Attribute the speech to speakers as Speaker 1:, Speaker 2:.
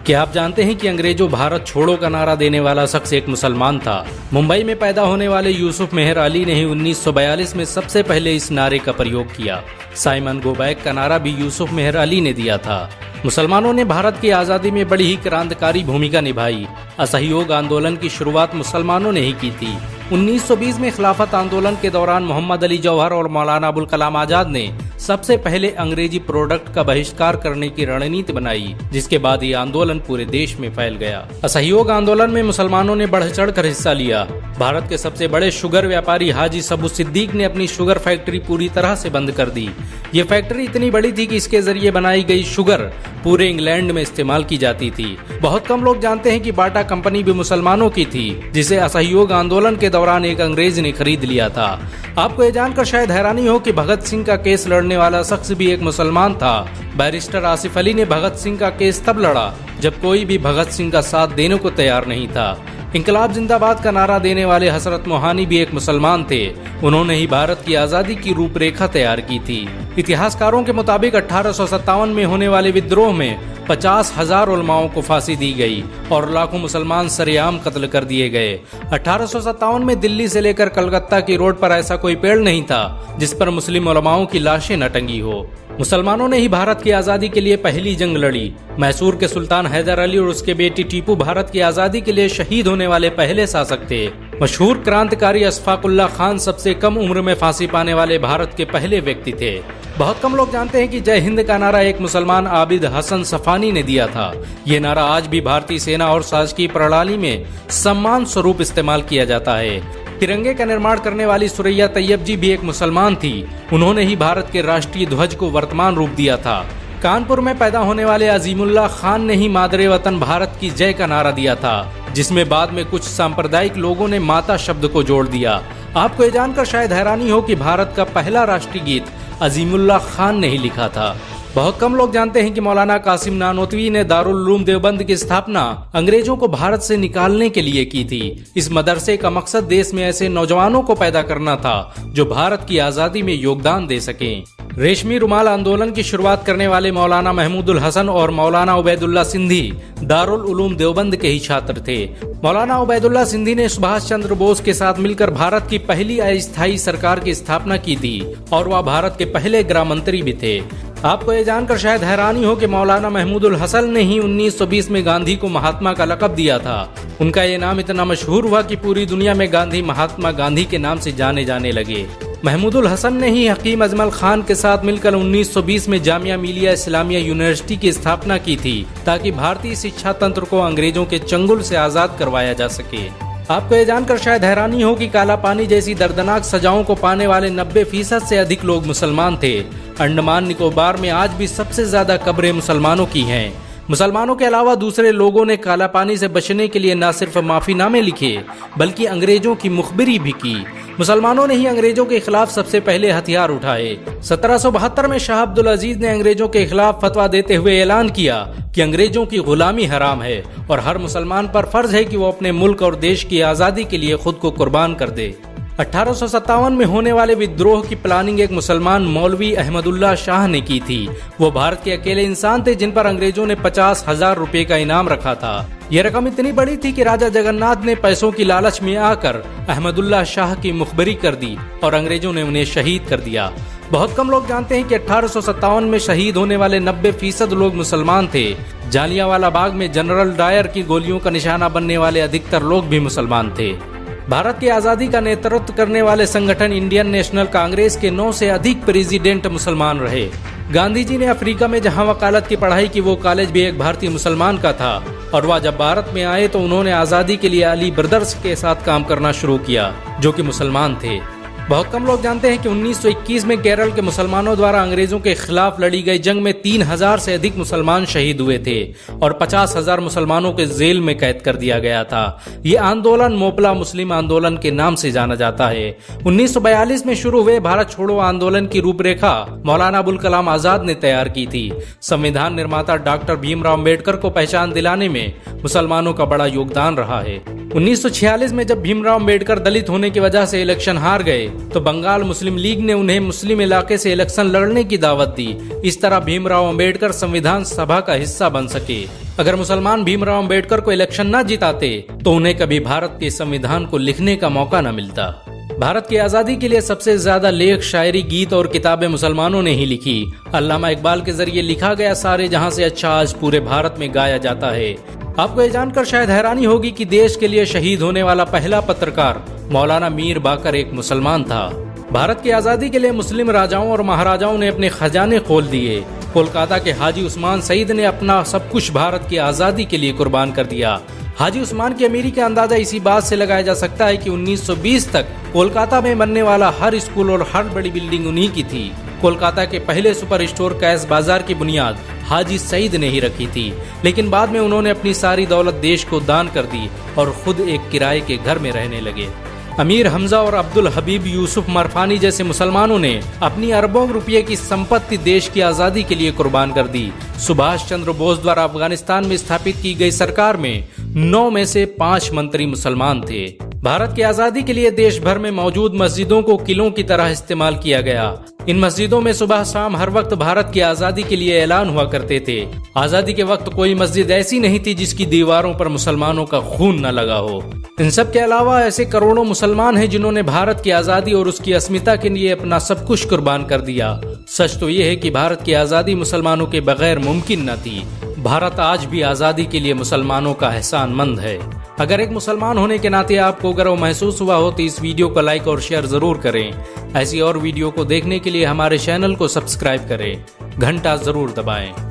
Speaker 1: क्या आप जानते हैं कि अंग्रेजों भारत छोड़ो का नारा देने वाला शख्स एक मुसलमान था। मुंबई में पैदा होने वाले यूसुफ मेहर अली ने ही 1942 में सबसे पहले इस नारे का प्रयोग किया। साइमन गो बैक का नारा भी यूसुफ मेहर अली ने दिया था। मुसलमानों ने भारत की आज़ादी में बड़ी ही क्रांतिकारी भूमिका निभाई। असहयोग आंदोलन की शुरुआत मुसलमानों ने ही की थी। 1920 में खिलाफत आंदोलन के दौरान मोहम्मद अली जौहर और मौलाना अबुल कलाम आजाद ने सबसे पहले अंग्रेजी प्रोडक्ट का बहिष्कार करने की रणनीति बनाई, जिसके बाद ये आंदोलन पूरे देश में फैल गया। असहयोग आंदोलन में मुसलमानों ने बढ़ चढ़ कर हिस्सा लिया। भारत के सबसे बड़े शुगर व्यापारी हाजी सबू सिद्दीक ने अपनी शुगर फैक्ट्री पूरी तरह से बंद कर दी। ये फैक्ट्री इतनी बड़ी थी कि इसके जरिए बनाई गई शुगर पूरे इंग्लैंड में इस्तेमाल की जाती थी। बहुत कम लोग जानते हैं कि बाटा कंपनी भी मुसलमानों की थी, जिसे असहयोग आंदोलन के दौरान एक अंग्रेज ने खरीद लिया था। आपको ये जानकर शायद हैरानी हो कि भगत सिंह का केस लड़ने वाला शख्स भी एक मुसलमान था। बैरिस्टर आसिफ अली ने भगत सिंह का केस तब लड़ा जब कोई भी भगत सिंह का साथ देने को तैयार नहीं था। इंकलाब जिंदाबाद का नारा देने वाले हसरत मोहानी भी एक मुसलमान थे। उन्होंने ही भारत की आजादी की रूपरेखा तैयार की थी। इतिहासकारों के मुताबिक 1857 में होने वाले विद्रोह में 50,000 उलमाओं को फांसी दी गई और लाखों मुसलमान सरेआम कत्ल कर दिए गए। 1857 में दिल्ली से लेकर कलकत्ता की रोड पर ऐसा कोई पेड़ नहीं था जिस पर मुस्लिम उलमाओं की लाशें न टंगी हो। मुसलमानों ने ही भारत की आजादी के लिए पहली जंग लड़ी। मैसूर के सुल्तान हैदर अली और उसके बेटी टीपू भारत की आजादी के लिए शहीद होने वाले पहले शासक थे। मशहूर क्रांतिकारी अशफाकुल्लाह खान सबसे कम उम्र में फांसी पाने वाले भारत के पहले व्यक्ति थे। बहुत कम लोग जानते हैं कि जय हिंद का नारा एक मुसलमान आबिद हसन सफानी ने दिया था। ये नारा आज भी भारतीय सेना और शासकीय प्रणाली में सम्मान स्वरूप इस्तेमाल किया जाता है। तिरंगे का निर्माण करने वाली सुरैया तैयब जी भी एक मुसलमान थी। उन्होंने ही भारत के राष्ट्रीय ध्वज को वर्तमान रूप दिया था। कानपुर में पैदा होने वाले अजीमुल्लाह खान ने ही मादरे वतन भारत की जय का नारा दिया था, जिसमें बाद में कुछ सांप्रदायिक लोगों ने माता शब्द को जोड़ दिया। आपको ये जानकर शायद हैरानी हो कि भारत का पहला राष्ट्रीय गीत अजीमुल्लाह खान ने ही लिखा था। बहुत कम लोग जानते हैं कि मौलाना कासिम नानोतवी ने दारुल उलूम देवबंद की स्थापना अंग्रेजों को भारत से निकालने के लिए की थी। इस मदरसे का मकसद देश में ऐसे नौजवानों को पैदा करना था जो भारत की आजादी में योगदान दे सकें। रेशमी रुमाल आंदोलन की शुरुआत करने वाले मौलाना महमूदुल हसन और मौलाना उबैदुल्ला सिंधी दारुल उलूम देवबंद के ही छात्र थे। मौलाना उबैदुल्ला सिंधी ने सुभाष चंद्र बोस के साथ मिलकर भारत की पहली अस्थायी सरकार की स्थापना की थी और वह भारत के पहले गृह मंत्री भी थे। आपको ये जानकर शायद हैरानी हो कि मौलाना महमूदुल हसन ने ही 1920 में गांधी को महात्मा का लक़ब दिया था। उनका ये नाम इतना मशहूर हुआ कि पूरी दुनिया में गांधी महात्मा गांधी के नाम से जाने जाने लगे। महमूदुल हसन ने ही हकीम अजमल खान के साथ मिलकर 1920 में जामिया मिलिया इस्लामिया यूनिवर्सिटी की स्थापना की थी, ताकि भारतीय शिक्षा तंत्र को अंग्रेजों के चंगुल से आजाद करवाया जा सके। आपको ये जानकर शायद हैरानी हो कि काला पानी जैसी दर्दनाक सजाओं को पाने वाले 90% से अधिक लोग मुसलमान थे। अंडमान निकोबार में आज भी सबसे ज्यादा कब्रें मुसलमानों की हैं। मुसलमानों के अलावा दूसरे लोगों ने काला पानी से बचने के लिए न सिर्फ माफीनामे लिखे बल्कि अंग्रेजों की मुखबिरी भी की। मुसलमानों ने ही अंग्रेजों के खिलाफ सबसे पहले हथियार उठाए। 1772 में शाह अब्दुल अजीज ने अंग्रेजों के खिलाफ फतवा देते हुए ऐलान किया कि अंग्रेजों की गुलामी हराम है और हर मुसलमान पर फर्ज है कि वो अपने मुल्क और देश की आजादी के लिए खुद को कुर्बान कर दे। 1857 में होने वाले विद्रोह की प्लानिंग एक मुसलमान मौलवी अहमदुल्लाह शाह ने की थी। वो भारत के अकेले इंसान थे जिन पर अंग्रेजों ने 50,000 रुपए का इनाम रखा था। यह रकम इतनी बड़ी थी कि राजा जगन्नाथ ने पैसों की लालच में आकर अहमदुल्लाह शाह की मुखबरी कर दी और अंग्रेजों ने उन्हें शहीद कर दिया। बहुत कम लोग जानते हैं कि 1857 में शहीद होने वाले 90% लोग मुसलमान थे। जालियांवाला बाग में जनरल डायर की गोलियों का निशाना बनने वाले अधिकतर लोग भी मुसलमान थे। भारत की आजादी का नेतृत्व करने वाले संगठन इंडियन नेशनल कांग्रेस के 9 से अधिक प्रेसिडेंट मुसलमान रहे। गांधी जी ने अफ्रीका में जहां वकालत की पढ़ाई की, वो कॉलेज भी एक भारतीय मुसलमान का था और वह जब भारत में आए तो उन्होंने आजादी के लिए अली ब्रदर्स के साथ काम करना शुरू किया, जो कि मुसलमान थे। बहुत कम लोग जानते हैं कि 1921 में केरल के मुसलमानों द्वारा अंग्रेजों के खिलाफ लड़ी गई जंग में 3,000 से अधिक मुसलमान शहीद हुए थे और 50,000 मुसलमानों के जेल में कैद कर दिया गया था। ये आंदोलन मोपला मुस्लिम आंदोलन के नाम से जाना जाता है। 1942 में शुरू हुए भारत छोड़ो आंदोलन की रूपरेखा मौलाना अबुल कलाम आजाद ने तैयार की थी। संविधान निर्माता डॉक्टर भीमराव अम्बेडकर को पहचान दिलाने में मुसलमानों का बड़ा योगदान रहा है। 1946 में जब भीमराव अंबेडकर दलित होने की वजह से इलेक्शन हार गए तो बंगाल मुस्लिम लीग ने उन्हें मुस्लिम इलाके से इलेक्शन लड़ने की दावत दी। इस तरह भीमराव अंबेडकर संविधान सभा का हिस्सा बन सके। अगर मुसलमान भीमराव अंबेडकर को इलेक्शन न जिताते तो उन्हें कभी भारत के संविधान को लिखने का मौका न मिलता। भारत की आजादी के लिए सबसे ज्यादा लेख, शायरी, गीत और किताबें मुसलमानों ने ही लिखी। अल्लामा इकबाल के जरिए लिखा गया सारे जहां से अच्छा आज पूरे भारत में गाया जाता है। आपको ये जानकर शायद हैरानी होगी कि देश के लिए शहीद होने वाला पहला पत्रकार मौलाना मीर बाकर एक मुसलमान था। भारत की आजादी के लिए मुस्लिम राजाओं और महाराजाओं ने अपने खजाने खोल दिए। कोलकाता के हाजी उस्मान सईद ने अपना सब कुछ भारत की आजादी के लिए कुर्बान कर दिया। हाजी उस्मान की अमीरी का अंदाजा इसी बात से लगाया जा सकता है कि 1920 तक कोलकाता में बनने वाला हर स्कूल और हर बड़ी बिल्डिंग उन्हीं की थी। कोलकाता के पहले सुपर स्टोर कैश बाजार की बुनियाद हाजी सईद ने ही रखी थी, लेकिन बाद में उन्होंने अपनी सारी दौलत देश को दान कर दी और खुद एक किराए के घर में रहने लगे। अमीर हमजा और अब्दुल हबीब यूसुफ मरफानी जैसे मुसलमानों ने अपनी अरबों रुपये की संपत्ति देश की आजादी के लिए कुर्बान कर दी। सुभाष चंद्र बोस द्वारा अफगानिस्तान में स्थापित की गई सरकार में 9 में से 5 मंत्री मुसलमान थे। भारत की आजादी के लिए देश भर में मौजूद मस्जिदों को किलों की तरह इस्तेमाल किया गया। इन मस्जिदों में सुबह शाम हर वक्त भारत की आजादी के लिए ऐलान हुआ करते थे। आजादी के वक्त कोई मस्जिद ऐसी नहीं थी जिसकी दीवारों पर मुसलमानों का खून न लगा हो। इन सब के अलावा ऐसे करोड़ों मुसलमान हैं जिन्होंने भारत की आजादी और उसकी अस्मिता के लिए अपना सब कुछ कुर्बान कर दिया। सच तो ये है कि भारत की आजादी मुसलमानों के बगैर मुमकिन न थी। भारत आज भी आजादी के लिए मुसलमानों का एहसानमंद है। अगर एक मुसलमान होने के नाते आपको गर्व महसूस हुआ हो तो इस वीडियो को लाइक और शेयर जरूर करें। ऐसी और वीडियो को देखने के लिए हमारे चैनल को सब्सक्राइब करें, घंटा जरूर दबाएं।